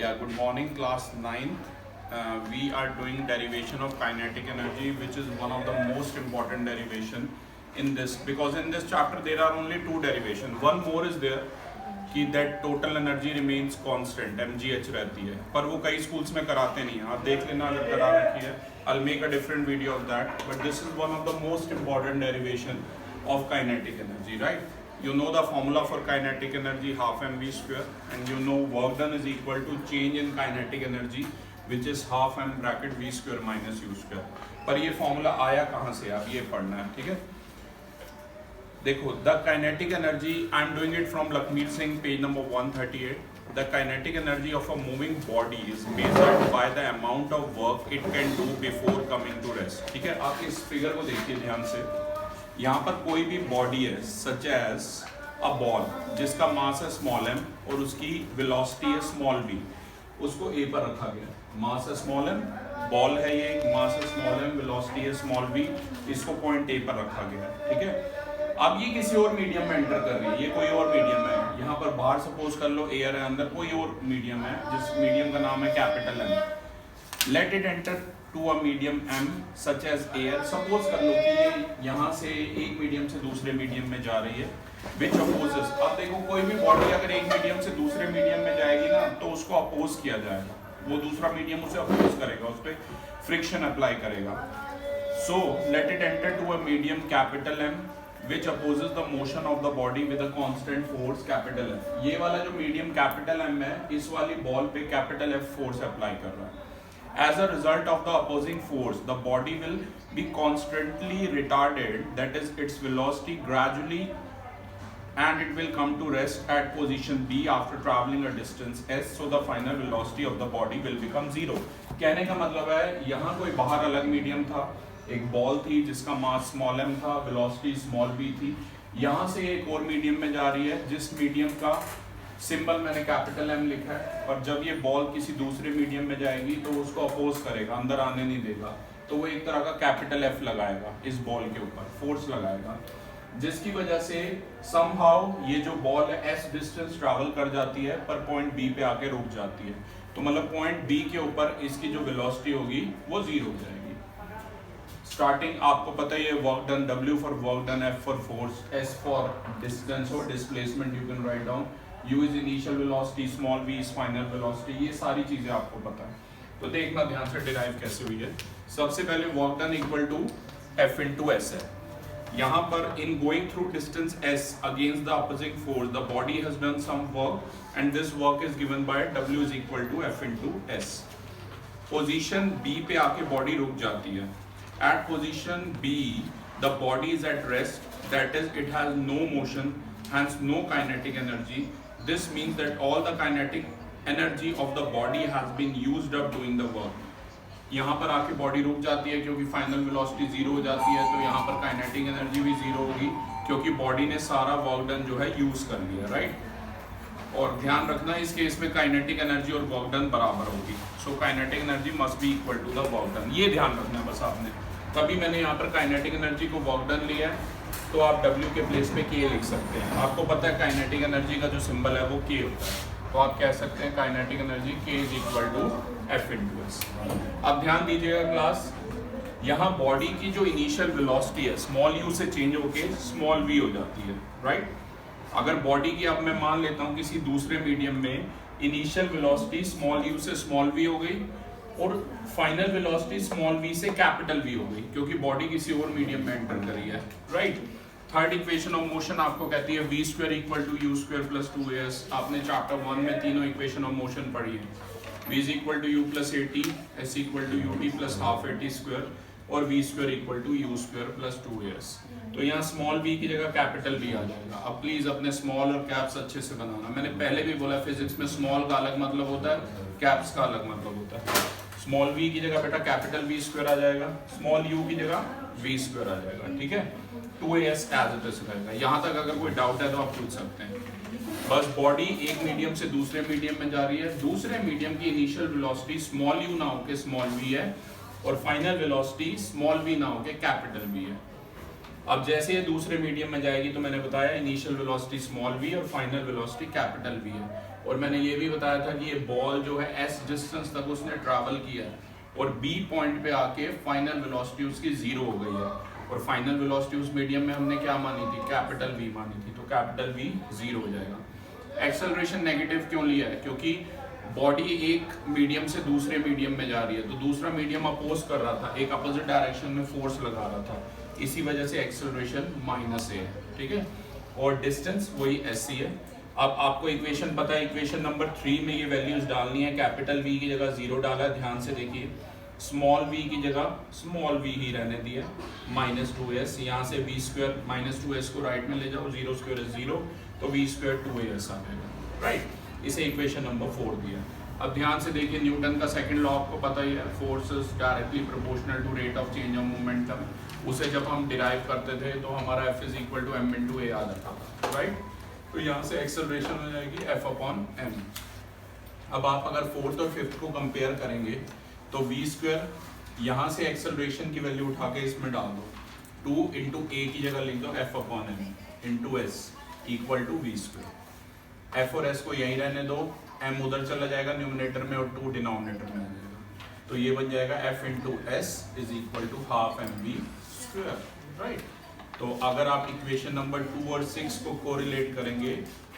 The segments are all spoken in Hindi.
Yeah, good morning, class 9th. We are doing derivation of kinetic energy, which is one of the most important derivation in this, because in this chapter there are only two derivation. One more is there कि that total energy remains constant, mgh रहती है, पर वो कई schools में कराते नहीं हैं. आप देख लेना अगर करा रखी है. I'll make a different video of that, but this is one of the most important derivation of kinetic energy, right? You know the formula for kinetic energy, half mv square, and you know work done is equal to change in kinetic energy, which is half m bracket v square minus u square. पर ये formula आया कहाँ से, आप ये पढ़ना है, ठीक है? देखो, the kinetic energy, I'm doing it from Lakmeet Singh, page number 138. The kinetic energy of a moving body is measured by the amount of work it can do before coming to rest. ठीक है, आप इस फिगर को देखिए ध्यान से. यहाँ पर कोई भी बॉडी है सच एज अ बॉल जिसका मास है स्मॉल m और उसकी वेलोसिटी है स्मॉल v, उसको a पर रखा गया. मास है स्मॉल m, बॉल है ये, मास है स्मॉल m, वेलोसिटी है स्मॉल v, इसको पॉइंट a पर रखा गया. ठीक है, अब ये किसी और मीडियम में एंटर कर रही है, ये कोई और मीडियम है. यहाँ पर बाहर सपोज कर लो एयर है, अंदर कोई और मीडियम है जिस मीडियम का नाम है capital M. Let it enter to a medium m such as air. Suppose कर लो कि ये यहाँ से एक मीडियम से दूसरे मीडियम में जा रही है, विच अपोजेस. अब देखो, कोई भी बॉडी अगर एक मीडियम से दूसरे मीडियम में जाएगी ना, तो उसको अपोज किया जाएगा. वो दूसरा मीडियम उसे अपोज करेगा, उस पर फ्रिक्शन अप्लाई करेगा. So let it enter to a medium capital M which opposes the motion of the body with a constant force capital F. ये वाला जो मीडियम कैपिटल M है, इस वाली बॉल पे कैपिटल F फोर्स अप्लाई कर रहा है. As a result of the opposing force, the body will be constantly retarded, that is its velocity gradually, and it will come to rest at position B after traveling a distance s. So the final velocity of the body will become zero. कहने का मतलब है, यहाँ कोई बाहर अलग मीडियम था, एक बॉल थी जिसका मास स्मॉल m था, वेलोसिटी स्मॉल v थी. यहाँ से एक और मीडियम में जा रही है जिस मीडियम का सिंबल मैंने कैपिटल M लिखा है, और जब ये बॉल किसी दूसरे मीडियम में जाएगी तो उसको अपोज करेगा, अंदर आने नहीं देगा, तो वो एक तरह का कैपिटल F लगाएगा इस बॉल के ऊपर, फोर्स लगाएगा, जिसकी वजह से समहाउ ये जो बॉल है s डिस्टेंस ट्रैवल कर जाती है, पर पॉइंट B पे आके रुक जाती है. तो मतलब पॉइंट B के ऊपर इसकी जो वेलोसिटी होगी वो जीरो हो जाएगी. स्टार्टिंग आपको पता ही है, work done W for work done, F for force, S for distance और displacement you can write down, U is initial velocity, small v is final velocity. ये सारी चीजें आपको पता है. तो देखना ध्यान से डिराइव कैसे हुई है. सबसे पहले work done equal to F into S है. यहाँ पर in going through distance S against the opposing force the body has done some work and this work is given by W is equal to F into S. Position B पे आके बॉडी रुक जाती है. At position B, the body is at rest, that is, it has no motion, hence no kinetic energy. This means that all the kinetic energy of the body has been used up doing the work. यहाँ पर आके बॉडी रुक जाती है क्योंकि फाइनल वेलोसिटी जीरो हो जाती है, तो यहाँ पर काइनेटिक एनर्जी भी जीरो होगी क्योंकि बॉडी ने सारा वर्क डन जो है यूज कर लिया, राइट. और ध्यान रखना इस केस में काइनेटिक एनर्जी और वर्क डन बराबर होगी. So kinetic energy must be equal to the work done. ये ध्यान रखना है बस आपने. तभी मैंने यहाँ पर काइनेटिक एनर्जी को वर्क डन लिया है, तो आप W के प्लेस पे K लिख सकते हैं. आपको पता है काइनेटिक एनर्जी का जो सिंबल है वो K होता है, तो आप कह सकते हैं kinetic energy K is equal to F into S. अब ध्यान दीजिएगा क्लास, यहाँ बॉडी की जो इनिशियल वेलोसिटी है स्मॉल u से चेंज होके स्मॉल v हो जाती है, राइट. अगर बॉडी की, अब मैं मान लेता हूँ किसी दूसरे मीडियम में इनिशियल वेलोसिटी स्मॉल u से स्मॉल v हो गई और फाइनल वेलोसिटी स्मॉल v से कैपिटल V हो गई, क्योंकि बॉडी किसी और मीडियम में एंटर करी है, right. Third equation of motion आपको कहती है v square equal to u square plus 2as. आपने चैप्टर 1 में तीनों इक्वेशन ऑफ मोशन पढ़ी है. v is equal to u plus 80, s equal to ut plus half 80 square और v square equal to u square plus 2as. तो यहाँ स्मॉल v की जगह कैपिटल V आ जाएगा. अब प्लीज अपने स्मॉल और कैप्स अच्छे से बनाना. मैंने पहले भी बोला फिजिक्स में स्मॉल का अलग मतलब होता है, कैप्स का अलग मतलब होता है. स्मॉल v की जगह बेटा कैपिटल V स्क्वायर आ जाएगा, स्मॉल u की जगह v स्क्वायर आ जाएगा, ठीक है. 2as एज इट इज रहेगा. यहाँ तक अगर कोई डाउट है तो आप पूछ सकते हैं. बस बॉडी एक मीडियम से दूसरे मीडियम में जा रही है, दूसरे मीडियम की इनिशियल वेलोसिटी स्मॉल u ना होके स्मॉल v है और फाइनल वेलोसिटी स्मॉल v ना होके कैपिटल V है. अब जैसे ये दूसरे मीडियम में जाएगी तो मैंने बताया इनिशियल वेलोसिटी स्मॉल v और फाइनल वेलोसिटी कैपिटल V है. और मैंने ये भी बताया था कि ये बॉल जो है s डिस्टेंस तक उसने ट्रैवल किया है और b पॉइंट पे आके फाइनल वेलोसिटी उसकी 0 हो गई है, और फाइनल वेलोसिटी उस मीडियम में हमने क्या मानी थी, कैपिटल V मानी थी, तो कैपिटल V 0 हो जाएगा। एक्सेलरेशन नेगेटिव क्यों लिया है, क्योंकि बॉडी एक मीडियम से दूसरे मीडियम में जा रही है, तो दूसरा मीडियम अपोज कर रहा था, एक अपोजिट डायरेक्शन में फोर्स लगा रहा था, इसी वजह से एक्सेलरेशन -a है, ठीक है। और डिस्टेंस वही s है। अब आपको इक्वेशन पता है, इक्वेशन नंबर 3 में ये वैल्यूज डालनी है। कैपिटल V की जगह 0 डाला है, ध्यान से देखिए। स्मॉल v की जगह स्मॉल v ही रहने दिया, -2s। यहाँ से v स्क्वायर -2s को राइट में ले जाओ, 0 स्क्वायर 0, तो v स्क्वायर 2as आ जाएगा, राइट। इसे इक्वेशन नंबर 4 दिया। अब ध्यान से देखिए, न्यूटन का सेकंड लॉ आपको पता ही है, forces directly proportional to rate of change of momentum. उसे जब हम डिराइव करते थे तो हमारा F = m/a आ जाता था, राइट। तो यहाँ से एक्सेलरेशन हो जाएगी F/m। अब आप अगर फोर्थ और फिफ्थ को कंपेयर करेंगे तो v स्क्वायर, यहाँ से एक्सेलरेशन की वैल्यू उठा के इसमें डाल दो, 2 × a की जगह लिख दो F/m × s = v square. f और s को यहीं रहने दो, m उधर चला जाएगा न्यूमरेटर में और 2 डिनोमिनेटर में आ जाएगा, तो ये बन जाएगा F × s = ½ mv square, right. तो अगर आप इक्वेशन नंबर 2 और 6 को कोरिलेट करेंगे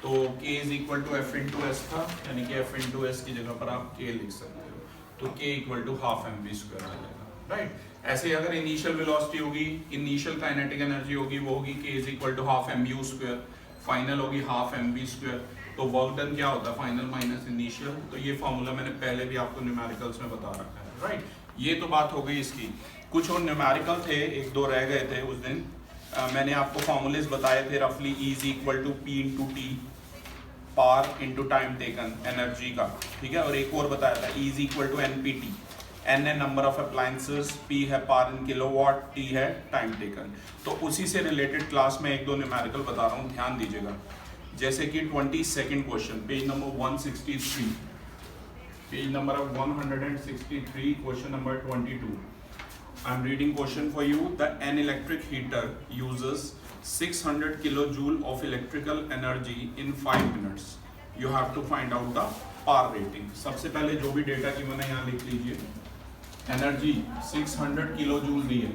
तो k = F × s था, यानी कि F × s की जगह पर आप k लिख सकते हो, तो k = ½ mv स्क्वायर आ जाएगा, राइट। ऐसे अगर इनिशियल वेलोसिटी होगी, इनिशियल काइनेटिक एनर्जी होगी, वो होगी k = ½ mu स्क्वायर, फाइनल होगी ½ mv स्क्वायर। तो वर्क डन क्या होता है, फाइनल माइनस इनिशियल। तो ये फॉर्मूला मैंने पहले भी आपको न्यूमेरिकल्स में बता रखा है, राइट। ये तो बात हो गई इसकी। कुछ और न्यूमेरिकल थे, 1-2 रह गए थे उस दिन। मैंने आपको फॉर्मूलेस बताए थे रफली, E = P × T, पार × टाइम टेकन, एनर्जी का, ठीक है। और एक और बताया था, E = NPT, N है नंबर ऑफ अप्लायंसेस, P है पार इन किलोवाट, T है टाइम टेकन। तो उसी से रिलेटेड क्लास में 1-2 न्यूमेरिकल बता रहा हूँ, ध्यान दीजिएगा। जैसे कि 22nd question, page number 163, page number 163, question number 22। I am reading question for you. An electric heater uses 600 kilojoule of electrical energy in 5 minutes. You have to find out the power rating. सबसे पहले जो भी डेटा की मैंने यहाँ लिख लीजिए, एनर्जी 600 किलोजूल दी है,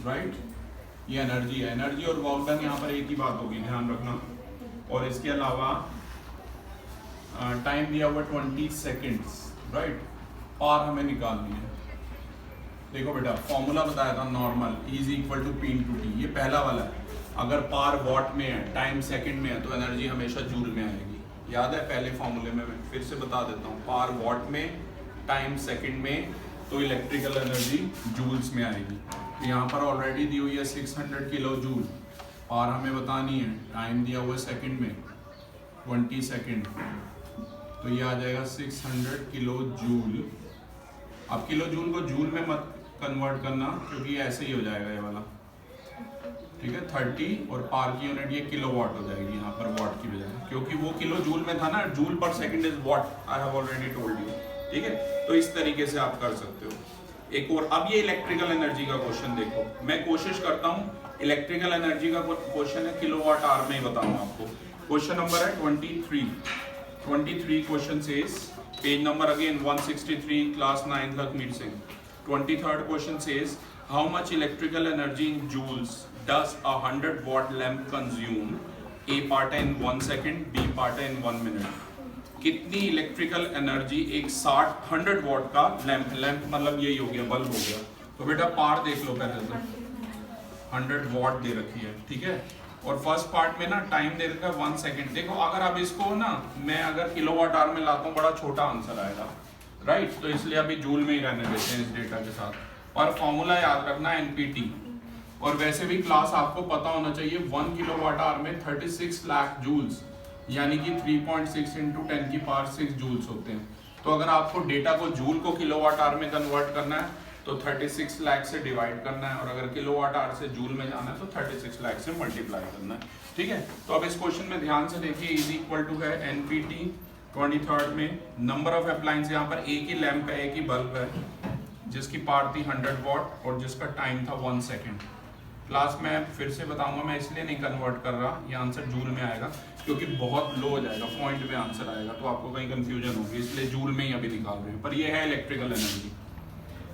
राइट। ये एनर्जी है, एनर्जी और वर्क डन यहाँ पर एक ही बात होगी, ध्यान रखना। और इसके अलावा टाइम दिया हुआ 20 सेकेंड्स, राइट। पावर हमें निकालनी है। देखो बेटा, फॉर्मूला बताया था नॉर्मल, E = P × T, ये पहला वाला है। अगर पावर वॉट में है, टाइम सेकंड में है, तो एनर्जी हमेशा जूल में आएगी। याद है पहले फॉर्मूले में, मैं फिर से बता देता हूँ, पावर वॉट में, टाइम सेकंड में, तो इलेक्ट्रिकल एनर्जी जूल्स में आएगी। तो यहाँ पर ऑलरेडी दी हुई है 600 किलो जूल, पावर हमें बतानी है, टाइम दिया हुआ है सेकंड में 20 सेकंड, तो ये आ जाएगा 600 किलो जूल। अब किलो जूल को जूल में मत कन्वर्ट करना, क्योंकि ऐसे ही हो जाएगा ये वाला, ठीक है। 30 और पावर की यूनिट ये किलोवाट हो जाएगी यहाँ पर, वाट की बजाय, क्योंकि वो किलो जूल में था ना, जूल पर second is what, I have already told you, ठीक है। तो इस तरीके से आप कर सकते हो। एक और, अब ये इलेक्ट्रिकल एनर्जी का क्वेश्चन देखो, मैं कोशिश करता हूँ इलेक्ट्रिकल एनर्जी का क्वेश्चन है, किलोवाट आवर में ही बताऊँ आपको। क्वेश्चन नंबर है 23 question says, page number again 163, class 9 तक मीट Singh. 23rd question says, how much electrical energy in joules does a 100 watt lamp consume? A part in 1 second, B part in 1 minute. कितनी इलेक्ट्रिकल एनर्जी एक 100 वॉट का लैंप, लैंप मतलब यही हो गया, बल्ब हो गया। तो बेटा पार देख लो पहले तो, 100 वॉट दे रखी है, ठीक है। और फर्स्ट पार्ट में ना टाइम दे रखा है 1 सेकेंड। देखो अगर आप इसको ना, मैं अगर किलोवाट आवर में लाता हूँ, बड़ा छोटा आंसर आएगा, राइट। तो इसलिए अभी जूल में ही रहने देते हैं इस डेटा के साथ। और फॉर्मूला याद रखना NPT। और वैसे भी क्लास आपको पता होना चाहिए, 1 किलोवाट आवर में 36 लाख जूल्स, यानी कि 3.6 × 10⁶ जूल्स होते हैं। तो अगर आपको डेटा को जूल को किलोवाट आवर में कन्वर्ट करना है तो 36 लाख से डिवाइड करना है, और अगर किलोवाट आवर से जूल में जाना है तो 36 लाख से मल्टीप्लाई करना है, ठीक है। तो अब इस क्वेश्चन में ध्यान से देखिए, E = है NPT। 23rd में नंबर ऑफ अप्लायंस, यहाँ पर एक ही लैंप है, एक ही बल्ब है, जिसकी पावर थी 100 वॉट और जिसका टाइम था 1 सेकेंड, क्लास में फिर से बताऊंगा, मैं इसलिए नहीं कन्वर्ट कर रहा, ये आंसर जूल में आएगा क्योंकि बहुत लो हो जाएगा, पॉइंट में आंसर आएगा तो आपको कहीं कंफ्यूजन होगी, इसलिए जूल में ही अभी निकाल रहे हैं। पर ये है इलेक्ट्रिकल एनर्जी।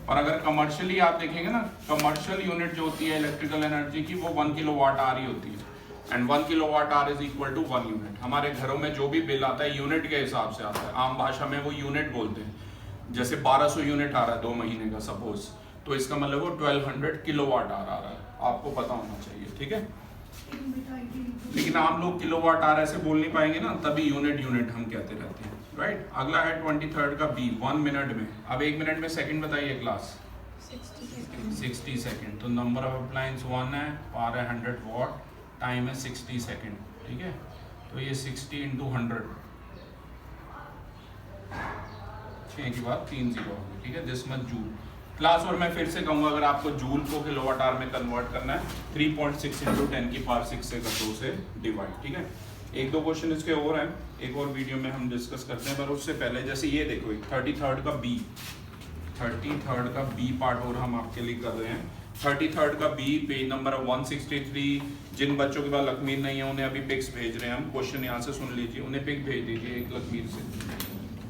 और अगर कमर्शियली आप देखेंगे ना, कमर्शियल यूनिट जो होती है इलेक्ट्रिकल एनर्जी की वो 1 किलोवाट आवर ही होती है, and 1 kilowatt hour is equal to 1 unit. हमारे घरों में जो भी बिल आता है यूनिट के हिसाब से आता है, आम भाषा में वो यूनिट बोलते हैं। जैसे 1200 यूनिट आ रहा है 2 महीने का सपोज, तो इसका मतलब वो 1200 किलोवाट आवर आ रहा है, आपको पता होना चाहिए, ठीक है। लेकिन आप लोग किलोवाट आवर ऐसे बोल नहीं पाएंगे ना, तभी यूनिट यूनिट हम कहते रहते हैं, राइट। अगला है 23rd का बी, 1 मिनट में। अब 1 मिनट में सेकंड बताइए क्लास, 60 सेकंड। तो नंबर ऑफ अप्लायंस 1 है, पावर है 100 वॉट, टाइम है 60 सेकंड, ठीक है। तो ये 60 × 100, 6 की बात 3 0 होगी, ठीक है। This much joule class. और मैं फिर से कहूँगा, अगर आपको जूल को किलोवाट आवर में कन्वर्ट करना है 3.6 × 10 की पावर 6 से 2 से डिवाइड, ठीक है। 1-2 क्वेश्चन इसके और हैं, एक और वीडियो में हम डिस्कस करते हैं। पर उससे पहले जैसे ये देखो 33rd का बी, 33rd का बी पार्ट और हम आपके लिए कर रहे हैं। 33rd का बी, पेज नंबर 163। जिन बच्चों के पास लकमीर नहीं है उन्हें अभी पिक्स भेज रहे हैं हम, क्वेश्चन यहाँ से सुन लीजिए, उन्हें पिक भेज दीजिए एक लकमीर से।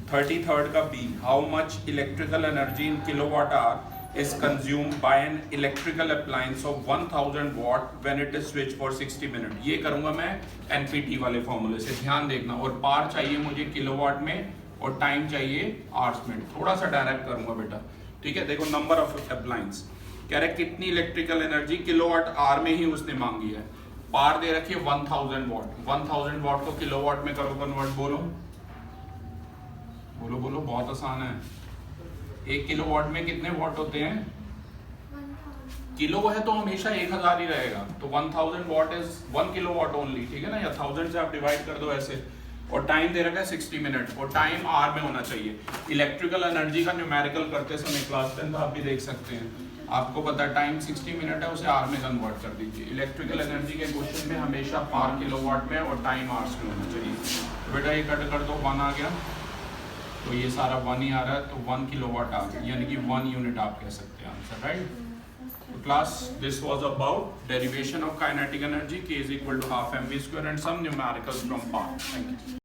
33rd का B, how much electrical energy in kilowatt hour is consumed by an electrical appliance of 1000 watt when it is switch for 60 minute. ये करूंगा मैं एनपीटी वाले फॉर्मूले से, ध्यान देखना। और पावर चाहिए मुझे किलोवाट में और टाइम चाहिए आवर्स में। थोड़ा सा डायरेक्ट करूंगा बेटा, ठीक है। देखो नंबर ऑफ अप्लायंस कह रहे कितनी इलेक्ट्रिकल एनर्जी किलोवाट आवर में ही उसने मांगी है। पावर दे रखी है 1000 वॉट, 1000 वॉट को किलोवाट में करो कन्वर्ट, बोलो बोलो बोलो, बहुत आसान है। 1 किलोवाट में कितने वॉट होते हैं? किलो है तो हमेशा 1000 ही रहेगा, तो 1000 वॉट इज 1 किलोवाट ओनली, ठीक है ना। या 1000 से आप डिवाइड कर दो ऐसे। और टाइम दे रखा है 60 मिनट, और टाइम आवर में होना चाहिए। इलेक्ट्रिकल एनर्जी का न्यूमेरिकल करते समय क्लास 10 आप भी देख सकते हैं, आपको पता है टाइम 60 मिनट है, उसे आवर में कन्वर्ट कर दीजिए। इलेक्ट्रिकल एनर्जी के क्वेश्चन में हमेशा पावर किलोवाट में और टाइम आवर्स में होना चाहिए। तो बेटा ये कट कर दो, 1 आ गया, तो ये सारा 1 ही आ रहा है, तो 1 किलोवाट आवर यानी कि 1 यूनिट आप कह सकते हैं आंसर, राइट। तो class this was about derivation of kinetic energy, K = ½ mv² and some numericals from power. Thank you.